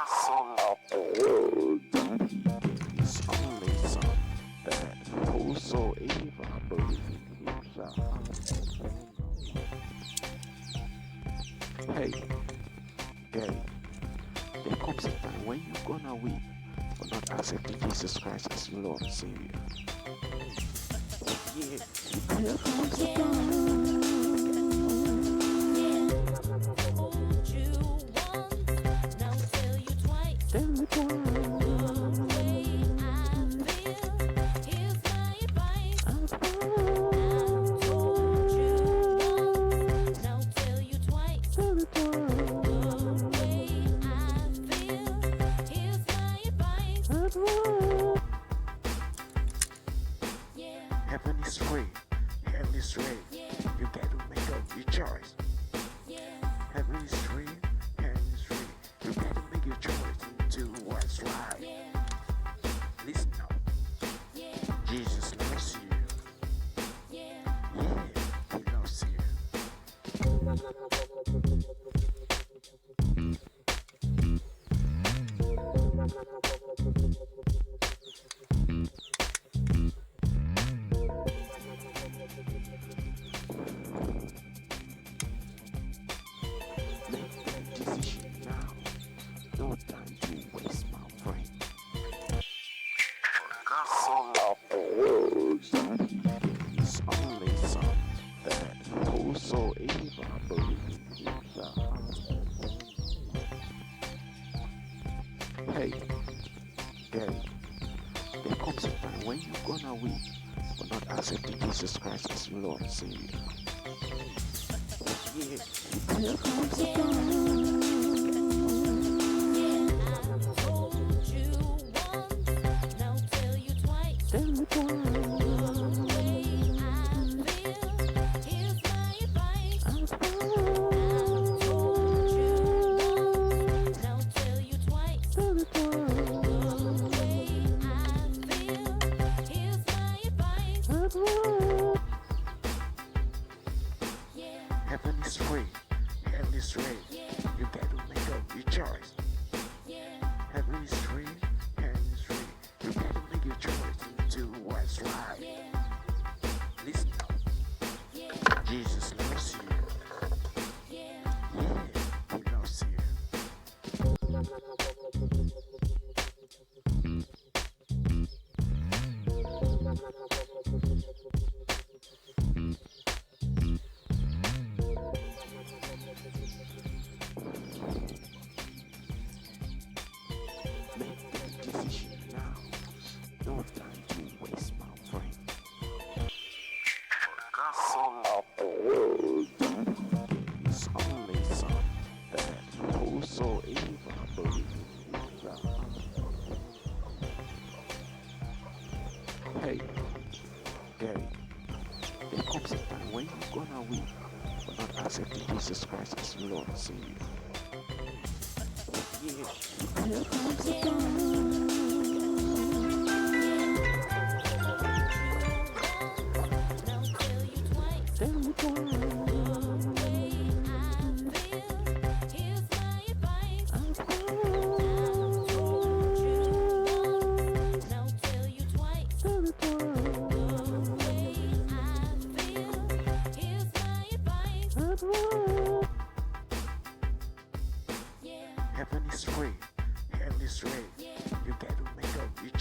Son of the world, that he gave his only son, that whosoever believes in him shall have eternal life. Hey, Gary, there comes a time when you're gonna weep for not accepting Jesus Christ as your Lord and Savior. Yeah, there comes a time. Heaven is free, hell is free. You got to make up your choice. Heaven is free, hell is free. You got to make your choice into what's right. Listen up. Jesus loves you. Yeah, he loves you. Make that decision now. No time to waste, my friend. God so loved the world that he gave his only son, that whosoever believes in him shall have eternal life. Hey, Gary, there comes a time when you're gonna weep for not accepting Jesus Christ as your Lord and Savior. Yeah, there comes a time. Heaven is free, hell is free. You got to make up your choice. Heaven is free, hell is free. You got to make your choice into what's right. Listen up. Jesus loves you. Yeah, he loves you. Make that decision now. No time to waste, my friend. God so loved the world that he gave his only son, that whosoever believes in him shall have eternal life. Hey, Gary, there comes a time when you're gonna weep for not accepting Jesus Christ as your Lord and Savior. Yeah, there comes a time. Heaven is free, hell is free. You got to make up your